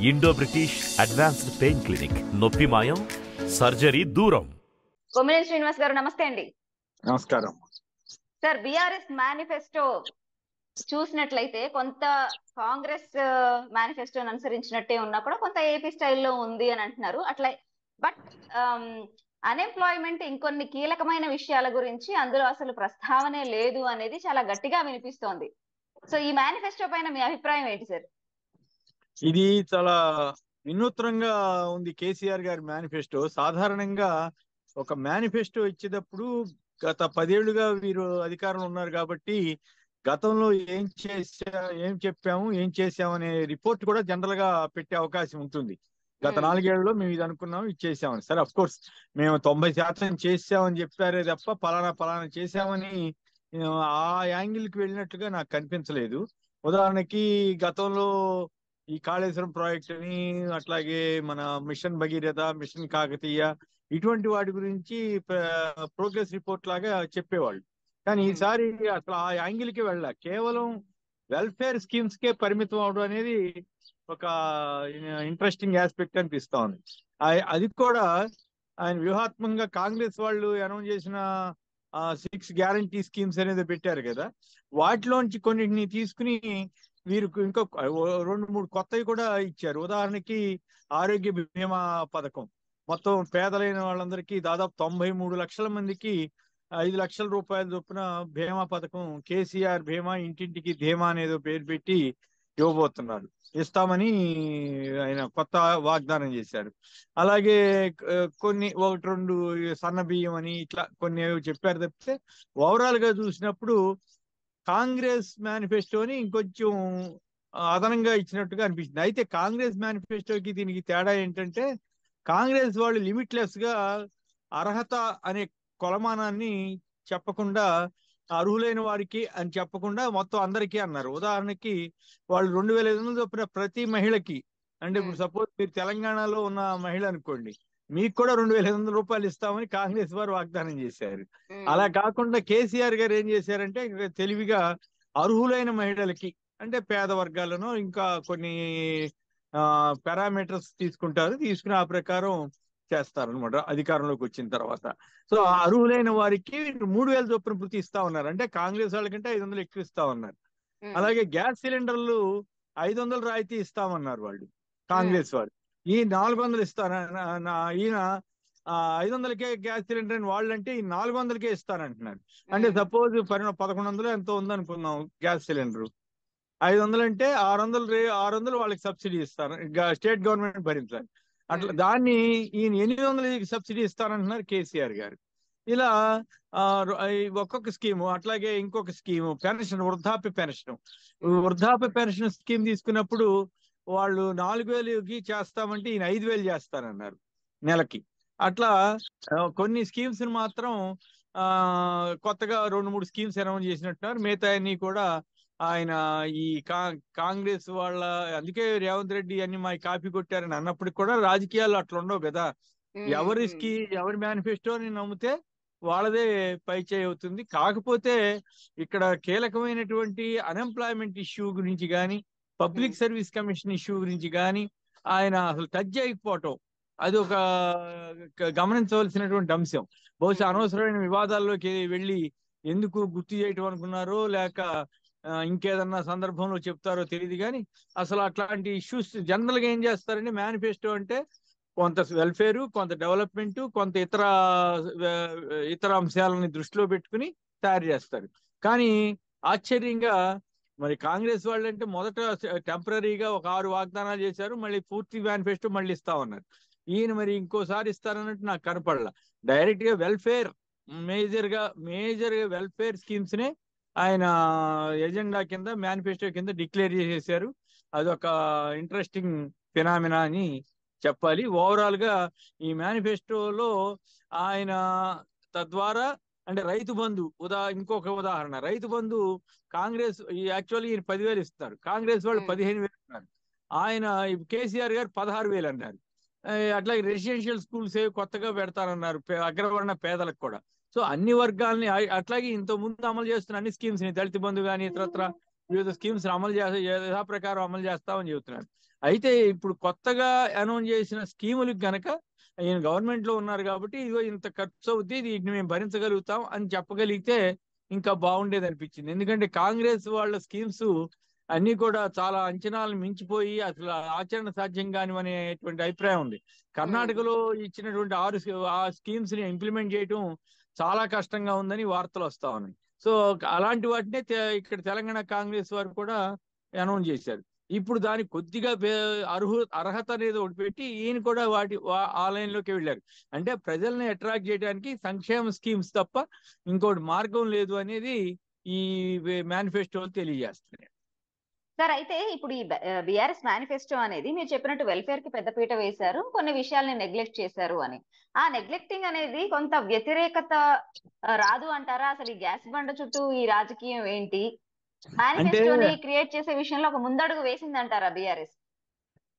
Indo British advanced pain clinic, నొప్పి మాయం, surgery దూరం. కొమ్మినేని శ్రీనివాస్ గారు నమస్తే అండి. నమస్కారం సార్, బిఆర్ఎస్ మేనిఫెస్టో చూసినట్లయితే కొంత కాంగ్రెస్ మేనిఫెస్టోని అనుసరించినట్టే ఉన్నా కూడా కొంత ఏపీ స్టైల్లో ఉంది అని అంటున్నారు. అట్లా బట్ అన్ఎంప్లాయ్మెంట్ ఇంకొన్ని కీలకమైన విషయాల గురించి అందులో అసలు ప్రస్తావనే లేదు అనేది చాలా గట్టిగా వినిపిస్తోంది. సో ఈ మేనిఫెస్టో పైన మీ అభిప్రాయం ఏంటి సార్? ఇది చాలా వినూత్నంగా ఉంది కేసీఆర్ గారి మేనిఫెస్టో. సాధారణంగా ఒక మేనిఫెస్టో ఇచ్చేటప్పుడు గత 10 ఏళ్లుగా వీరు అధికారంలో ఉన్నారు కాబట్టి గతంలో ఏం చెప్పాము, ఏం చేసామనే రిపోర్ట్ కూడా జనరల్ గా పెట్టే అవకాశం ఉంటుంది. గత 4 ఏళ్లలో మేము ఇది అనుకున్నాం, ఇది చేసామని. సరే, అఫ్ కోర్స్ మేము 90% చేసామని చెప్పారే తప్ప పలానా చేసామని ఆ యాంగిల్ కి వెళ్ళినట్లుగా నాకు కనిపించలేదు. ఉదాహరణకి గతంలో ఈ కాళేశ్వరం ప్రాజెక్ట్ అని, అట్లాగే మన మిషన్ భగీరథ, మిషన్ కాకతీయ, ఇటువంటి వాటి గురించి ప్రోగ్రెస్ రిపోర్ట్ లాగా చెప్పేవాళ్ళు. కానీ ఈసారి అసలు ఆ యాంగిల్ కి వెళ్ళా, కేవలం వెల్ఫేర్ స్కీమ్స్ కే పరిమితం అవడం అనేది ఒక ఇంట్రెస్టింగ్ ఆస్పెక్ట్ అనిపిస్తా ఉంది. అది కూడా ఆయన వ్యూహాత్మకంగా కాంగ్రెస్ వాళ్ళు అనౌన్స్ చేసిన 6 గ్యారంటీ స్కీమ్స్ అనేది పెట్టారు కదా, వాటిలోంచి కొన్నిటిని తీసుకుని వీరు ఇంకో 2-3 కొత్తవి కూడా ఇచ్చారు. ఉదాహరణకి ఆరోగ్య బీమా పథకం, మొత్తం పేదలైన వాళ్ళందరికీ దాదాపు 93 లక్షల మందికి 5 లక్షల రూపాయల చొప్పున బీమా పథకం, కేసీఆర్ బీమా, ఇంటింటికి ధీమా అనేదో పేరు పెట్టి ఇవ్వబోతున్నారు, ఇస్తామని ఆయన కొత్త వాగ్దానం చేశారు. అలాగే కొన్ని 1-2 సన్న బియ్యం అని ఇట్లా కొన్ని చెప్పారు తప్పితే ఓవరాల్ గా చూసినప్పుడు కాంగ్రెస్ మేనిఫెస్టోని ఇంకొంచెం అదనంగా ఇచ్చినట్టుగా అనిపిస్తుంది. అయితే కాంగ్రెస్ మేనిఫెస్టోకి దీనికి తేడా ఏంటంటే, కాంగ్రెస్ వాళ్ళు లిమిట్లెస్ గా అర్హత అనే కొలమానాన్ని చెప్పకుండా, అర్హులైన వారికి అని చెప్పకుండా మొత్తం అందరికీ అన్నారు. ఉదాహరణకి వాళ్ళు 2500 చొప్పున ప్రతి మహిళకి, అంటే ఇప్పుడు సపోజ్ మీరు తెలంగాణలో ఉన్న మహిళ అనుకోండి, మీకు కూడా 2500 రూపాయలు ఇస్తామని కాంగ్రెస్ వారు వాగ్దానం చేశారు. అలా కాకుండా కేసీఆర్ గారు ఏం చేశారంటే తెలివిగా అర్హులైన మహిళలకి, అంటే పేద వర్గాలను ఇంకా కొన్ని పారామీటర్స్ తీసుకుని ఆ ప్రకారం చేస్తారనమాట అధికారంలోకి వచ్చిన తర్వాత. సో ఆ అర్హులైన వారికి 3000 చొప్పున ప్రతి ఇస్తా ఉన్నారు, అంటే కాంగ్రెస్ వాళ్ళకంటే 500 ఎక్కువ ఇస్తా ఉన్నారు. అలాగే గ్యాస్ సిలిండర్లు 500 రాయితీ ఇస్తామన్నారు వాళ్ళు, కాంగ్రెస్ వాళ్ళు. ఈ 400 ఇస్తాను, ఈయన 500కే గ్యాస్ సిలిండర్ అని వాళ్ళంటే ఈ 400కే ఇస్తానంటున్నారు. అంటే సపోజ్ 1100 ఎంతో ఉందనుకుందాం గ్యాస్ సిలిండర్, 500 అంటే 600 వాళ్ళకి సబ్సిడీ ఇస్తారు, స్టేట్ గవర్నమెంట్ భరించాలి. అట్లా దాన్ని ఈయన 800 సబ్సిడీ ఇస్తారంటున్నారు కేసీఆర్ గారు. ఇలా ఒక్కొక్క స్కీము. అట్లాగే ఇంకొక స్కీము పెన్షన్, వృద్ధాప్య పెన్షన్ స్కీమ్ తీసుకున్నప్పుడు వాళ్ళు 4000కి చేస్తామంటే ఈయన 5000 చేస్తారన్నారు నెలకి. అట్లా కొన్ని స్కీమ్స్ మాత్రం కొత్తగా 2-3 స్కీమ్స్ అనౌన్స్ చేసినట్టున్నారు. మిగతా అన్ని కూడా ఆయన ఈ కాంగ్రెస్ వాళ్ళ, అందుకే రేవంత్ రెడ్డి అన్ని మా కాపీ కొట్టారని అన్నప్పటికి కూడా రాజకీయాలు అట్లా ఉండవు కదా. ఎవరి మేనిఫెస్టో అని నమ్మితే వాళ్ళదే పైచేయి అవుతుంది. కాకపోతే ఇక్కడ కీలకమైనటువంటి అన్ఎంప్లాయ్మెంట్ ఇష్యూ గురించి కానీ, పబ్లిక్ సర్వీస్ కమిషన్ ఇష్యూ గురించి కానీ ఆయన అసలు టచ్ చేయకపోవటం, అది ఒక గమనించవలసినటువంటి అంశం. బహుశా అనవసరమైన వివాదాల్లోకి వెళ్ళి ఎందుకు గుర్తు చేయటం అనుకున్నారో, లేక ఇంకేదన్నా సందర్భంలో చెప్తారో తెలియదు. కానీ అసలు అట్లాంటి ఇష్యూస్ జనరల్ గా ఏం చేస్తారంటే, మేనిఫెస్టో అంటే కొంత వెల్ఫేరు, కొంత డెవలప్మెంట్, కొంత ఇతర అంశాలని దృష్టిలో పెట్టుకుని తయారు చేస్తారు. కానీ ఆశ్చర్యంగా మరి కాంగ్రెస్ వాళ్ళు అంటే మొదట టెంపరీగా ఒక 6 వాగ్దానాలు చేశారు, మళ్ళీ పూర్తి మేనిఫెస్టో మళ్ళీ ఇస్తామన్నారు. ఈయన మరి ఇంకోసారి ఇస్తారన్నట్టు నాకు కనపడలా. డైరెక్ట్ గా వెల్ఫేర్, మేజర్ గా వెల్ఫేర్ స్కీమ్స్ నే ఆయన ఎజెండా కింద, మేనిఫెస్టో కింద డిక్లేర్ చేసేసారు. అదొక ఇంట్రెస్టింగ్ ఫినామినా అని చెప్పాలి. ఓవరాల్ గా ఈ మేనిఫెస్టోలో ఆయన తద్వారా, అంటే రైతు బంధు ఇంకొక ఉదాహరణ, రైతు బంధు కాంగ్రెస్ యాక్చువల్లీ ఈయన 10,000 ఇస్తారు, కాంగ్రెస్ వాళ్ళు 15,000 ఇస్తున్నారు. ఆయన కేసీఆర్ గారు 16,000 అన్నారు. అట్లాగే రెసిడెన్షియల్ స్కూల్స్ కొత్తగా పెడతారన్నారు అగ్రవర్ణ పేదలకు కూడా. సో అన్ని వర్గాలని, అట్లాగే ఇంత ముందు అమలు చేస్తున్న అన్ని స్కీమ్స్ ని, దళిత బంధు కానీ ఇతరత్ర వివిధ స్కీమ్స్ అమలు చేస్తా యథాప్రకారం అమలు చేస్తామని చెబుతున్నారు. అయితే ఇప్పుడు కొత్తగా అనౌన్స్ చేసిన స్కీములకు గనక ఈయన గవర్నమెంట్ లో ఉన్నారు కాబట్టి ఇదిగో ఇంత ఖర్చు అవుద్ది, ఇది మేము భరించగలుగుతాం అని చెప్పగలిగితే ఇంకా బాగుండేది అనిపించింది. ఎందుకంటే కాంగ్రెస్ వాళ్ళ స్కీమ్స్ అన్ని కూడా చాలా అంచనాలను మించిపోయి అసలు ఆచరణ సాధ్యం కానివనేటువంటి అభిప్రాయం ఉంది. కర్ణాటకలో ఇచ్చినటువంటి ఆ స్కీమ్స్ ని ఇంప్లిమెంట్ చేయటం చాలా కష్టంగా ఉందని వార్తలు వస్తా ఉన్నాయి. సో అలాంటి వాటినే ఇక్కడ తెలంగాణ కాంగ్రెస్ వారు కూడా అనౌన్స్ చేశారు. ఇప్పుడు దానికి కొద్దిగా అర్హత అనేది ఒకటి పెట్టి ఈయన కూడా ఆ లైన్ లోకి వెళ్ళారు. అంటే ప్రజల్ని అట్రాక్ట్ చేయడానికి సంక్షేమ స్కీమ్స్ తప్ప ఇంకోటి మార్గం లేదు అనేది ఈ మేనిఫెస్టోలు తెలియజేస్తున్నాయి. సార్, అయితే ఇప్పుడు ఈ బిఆర్ఎస్ మేనిఫెస్టో అనేది మీరు చెప్పినట్టు వెల్ఫేర్ కి పెద్దపీట వేశారు, కొన్ని విషయాల్ని నెగ్లెక్ట్ చేశారు అని. ఆ నెగ్లెక్టింగ్ అనేది కొంత వ్యతిరేకత రాదు అంటారా? అసలు ఈ గ్యాస్ బండ చుట్టూ ఈ రాజకీయం ఏంటి? మేనిఫెస్టోని క్రియేట్ చేసే విషయంలో ఒక ముందడుగు వేసింది అంటారా బిఆర్ఎస్?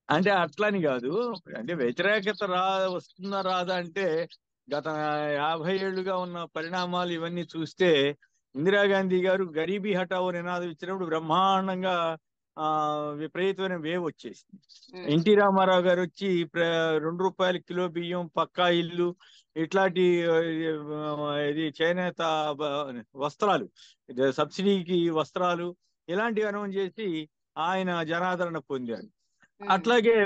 అంటే అట్లని కాదు, అంటే వ్యతిరేకత వస్తుందా రాదా అంటే గత 50 ఏళ్లుగా ఉన్న పరిణామాలు ఇవన్నీ చూస్తే ఇందిరాగాంధీ గారు గరీబీ హఠావో నినాదం ఇచ్చినప్పుడు బ్రహ్మాండంగా విపరీతమైన వేవ్ వచ్చేసింది. ఎన్టీ రామారావు గారు వచ్చి 2 రూపాయల కిలో బియ్యం, పక్కా ఇల్లు, ఇట్లాంటి ఇది చేనేత వస్త్రాలు, సబ్సిడీకి వస్త్రాలు ఇలాంటివి అనౌన్స్ చేసి ఆయన జనాదరణ పొందారు. అట్లాగే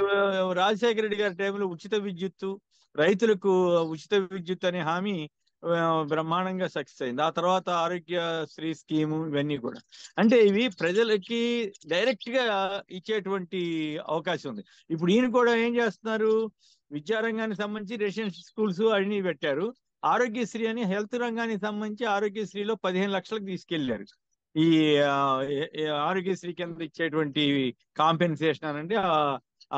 రాజశేఖర రెడ్డి గారి టైంలో ఉచిత విద్యుత్తు, రైతులకు ఉచిత విద్యుత్ అనే హామీ బ్రహ్మాండంగా సక్సెస్ అయింది. ఆ తర్వాత ఆరోగ్యశ్రీ స్కీము, ఇవన్నీ కూడా అంటే ఇవి ప్రజలకి డైరెక్ట్ గా ఇచ్చేటువంటి అవకాశం ఉంది. ఇప్పుడు ఈయన కూడా ఏం చేస్తున్నారు, విద్యారంగానికి సంబంధించి రెసిడెన్షియల్ స్కూల్స్ అన్ని పెట్టారు. ఆరోగ్యశ్రీ అని హెల్త్ రంగానికి సంబంధించి ఆరోగ్యశ్రీలో 15 లక్షలకు తీసుకెళ్లారు. ఈ ఆరోగ్యశ్రీ కింద ఇచ్చేటువంటి కాంపెన్సేషన్ అనండి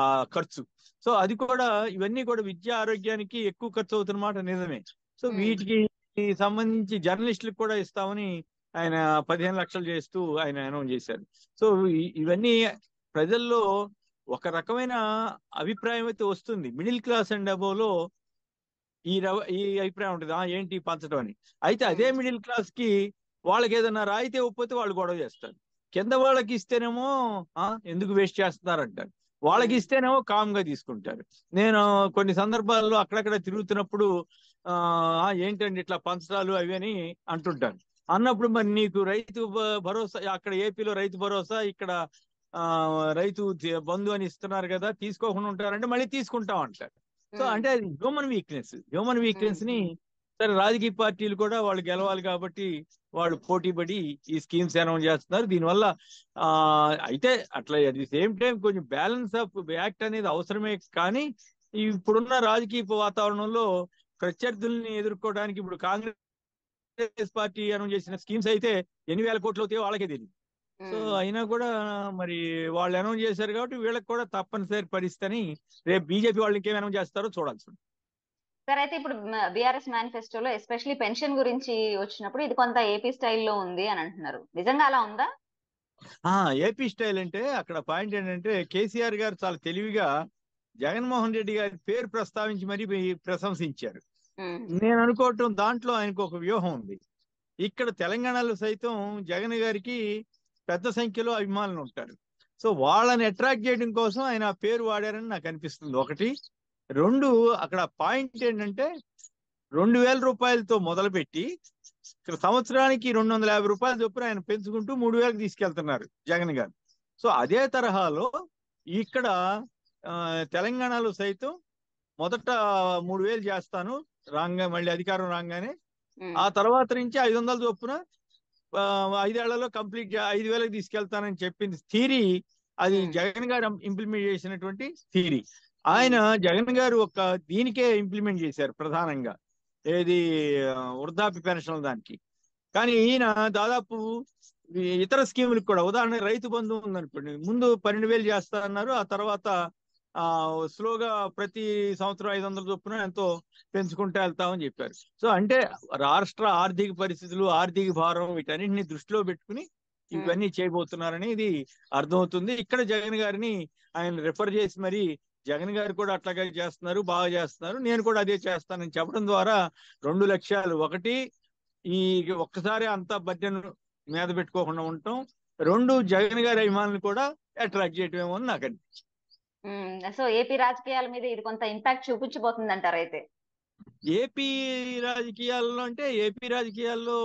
ఆ ఖర్చు. సో అది కూడా ఇవన్నీ కూడా విద్యా ఆరోగ్యానికి ఎక్కువ ఖర్చు అవుతున్నమాట నిజమే. సో వీటికి సంబంధించి జర్నలిస్టులకు కూడా ఇస్తామని ఆయన 15 లక్షలు చేస్తూ ఆయన అనౌన్స్ చేశారు. సో ఇవన్నీ ప్రజల్లో ఒక రకమైన అభిప్రాయం అయితే వస్తుంది. మిడిల్ క్లాస్ అండ్ అబోవ్లో ఈ అభిప్రాయం ఉంటుంది, ఏంటి పంచడం అని. అయితే అదే మిడిల్ క్లాస్ కి వాళ్ళకి ఏదైనా రాయితే ఒప్పితే వాళ్ళు గొడవ చేస్తారు. కింద వాళ్ళకి ఇస్తేనేమో ఎందుకు వేస్ట్ చేస్తున్నారంటారు, వాళ్ళకి ఇస్తేనేమో కామ్గా తీసుకుంటారు. నేను కొన్ని సందర్భాల్లో అక్కడక్కడ తిరుగుతున్నప్పుడు ఏంటండి ఇట్లా పంచడాలు అవి అని అంటుంటాను. అన్నప్పుడు మరి నీకు రైతు భరోసా, అక్కడ ఏపీలో రైతు భరోసా, ఇక్కడ రైతు బంధు అని ఇస్తున్నారు కదా, తీసుకోకుండా ఉంటారంటే మళ్ళీ తీసుకుంటాం అంటారు. సో అంటే అది హ్యూమన్ వీక్నెస్ ని సరే రాజకీయ పార్టీలు కూడా వాళ్ళు గెలవాలి కాబట్టి వాళ్ళు పోటీ పడి ఈ స్కీమ్స్ అనౌన్స్ చేస్తున్నారు. దీనివల్ల అయితే అట్లా అట్ ది సేమ్ టైం కొంచెం బ్యాలెన్స్ ఆఫ్ యాక్ట్ అనేది అవసరమే. కానీ ఇప్పుడున్న రాజకీయ వాతావరణంలో ప్రత్యర్థుల్ని ఎదుర్కోవడానికి ఇప్పుడు కాంగ్రెస్ పార్టీ అనౌన్స్ చేసిన స్కీమ్స్ అయితే ఎన్ని వేల కోట్లు అవుతాయో వాళ్ళకే తెలియదు. సో అయినా కూడా మరి వాళ్ళు అనౌన్స్ చేశారు కాబట్టి వీళ్ళకి కూడా తప్పనిసరి పరిస్థితి. రేపు బీజేపీ వాళ్ళు ఇంకేం అనౌన్స్ చేస్తారో చూడాల్సి ఉంది. సార్, అయితే ఇప్పుడు బిఆర్ఎస్ మేనిఫెస్టోలో ఎస్పెషల్లీ పెన్షన్ గురించి వచ్చినప్పుడు ఇది కొంత ఏపీ స్టైల్లో ఉంది అని అంటున్నారు. నిజంగా అలా ఉందా? ఏపీ స్టైల్ అంటే అక్కడ పాయింట్ ఏంటంటే కేసీఆర్ గారు చాలా తెలివిగా జగన్మోహన్ రెడ్డి గారి పేరు ప్రస్తావించి మరీ ప్రశంసించారు. నేను అనుకోవటం దాంట్లో ఆయనకు ఒక వ్యూహం ఉంది. ఇక్కడ తెలంగాణలో సైతం జగన్ గారికి పెద్ద సంఖ్యలో అభిమానులు ఉంటారు. సో వాళ్ళని అట్రాక్ట్ చేయడం కోసం ఆయన ఆ పేరు వాడారని నాకు అనిపిస్తుంది. ఒకటి. రెండు, అక్కడ పాయింట్ ఏంటంటే 2000 రూపాయలతో మొదలుపెట్టి సంవత్సరానికి 250 రూపాయలు చొప్పున ఆయన పెంచుకుంటూ 3000కి తీసుకెళ్తున్నారు జగన్ గారు. సో అదే తరహాలో ఇక్కడ తెలంగాణలో సైతం మొదట 3000 చేస్తాను మళ్ళీ అధికారం రాగానే, ఆ తర్వాత నుంచి 500 చొప్పున 5 ఏళ్లలో కంప్లీట్ 5000కి తీసుకెళ్తానని చెప్పింది థీరీ. అది జగన్ గారు ఇంప్లిమెంట్ చేసినటువంటి థీరీ. ఆయన జగన్ గారు ఒక దీనికే ఇంప్లిమెంట్ చేశారు ప్రధానంగా, ఏది వృద్ధాప్య పెన్షన్ దానికి. కానీ ఈయన దాదాపు ఇతర స్కీములకు కూడా, ఉదాహరణ రైతు బంధు ఉందనుకోండి, ముందు 12,000 చేస్తా అన్నారు, ఆ తర్వాత స్లోగా ప్రతి సంవత్సరం 500 చొప్పున ఎంతో పెంచుకుంటూ వెళ్తామని చెప్పారు. సో అంటే రాష్ట్ర ఆర్థిక పరిస్థితులు, ఆర్థిక భారం, వీటన్నింటినీ దృష్టిలో పెట్టుకుని ఇవన్నీ చేయబోతున్నారని ఇది అర్థమవుతుంది. ఇక్కడ జగన్ గారిని ఆయన రిఫర్ చేసి మరి జగన్ గారు కూడా అట్లాగే చేస్తున్నారు, బాగా చేస్తున్నారు, నేను కూడా అదే చేస్తానని చెప్పడం ద్వారా 2 లక్ష్యాలు. ఒకటి, ఈ ఒక్కసారి అంతా బడ్జెట్ మీద పెట్టుకోకుండా ఉండటం. రెండు జగన్ గారి అభిమానులు కూడా అట్రాక్ట్ చేయటమేమో అని నాకు అనిపించింది. సో ఏపీ రాజకీయాల మీద ఇది కొంత ఇంపాక్ట్ చూపించబోతుంది అంటారు అయితే. ఏపీ రాజకీయాల్లో అంటే ఏపీ రాజకీయాల్లో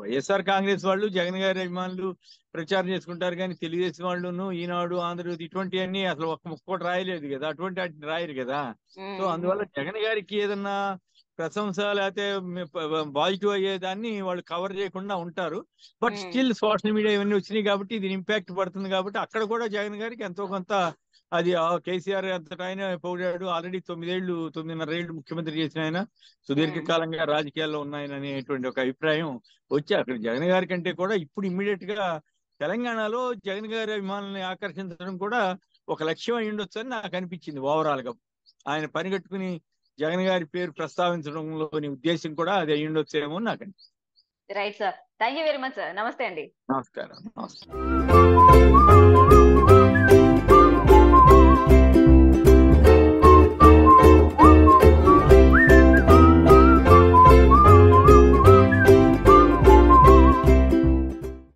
వైఎస్ఆర్ కాంగ్రెస్ వాళ్ళు జగన్ గారి అభిమానులు ప్రచారం చేసుకుంటారు, కానీ తెలుగుదేశం వాళ్ళును ఈనాడు ఆంధ్రజ్యోతి ఇటువంటివన్నీ అసలు ఒక్క ముక్క కూడా రాయలేదు కదా, అటువంటి వాటిని రాయరు కదా. సో అందువల్ల జగన్ గారికి ఏదన్నా ప్రశంస లేకపోతే పాజిటివ్ అయ్యేదాన్ని వాళ్ళు కవర్ చేయకుండా ఉంటారు. బట్ స్టిల్ సోషల్ మీడియా ఇవన్నీ వచ్చినాయి కాబట్టి ఇది ఇంపాక్ట్ పడుతుంది కాబట్టి అక్కడ కూడా జగన్ గారికి ఎంతో కొంత అది కేసీఆర్ అంతటా ఆయన పోయాడు. ఆల్రెడీ 9.5 ఏళ్ళు ముఖ్యమంత్రి చేసిన ఆయన, సుదీర్ఘకాలంగా రాజకీయాల్లో ఉన్నాయని అనేటువంటి ఒక అభిప్రాయం వచ్చి అక్కడ జగన్ గారి కంటే కూడా ఇప్పుడు ఇమ్మీడియట్ గా తెలంగాణలో జగన్ గారి అభిమానుల్ని ఆకర్షించడం కూడా ఒక లక్ష్యం అయి ఉండొచ్చు అని నాకు అనిపించింది. ఓవరాల్ గా ఆయన పనిగట్టుకుని జగన్ గారి పేరు ప్రస్తావించడంలోని ఉద్దేశం కూడా అది అయి ఉండొచ్చేమో నాకు అనిపిస్తుంది. Right sir, thank you very much sir. నమస్తే అండి. నమస్కారం.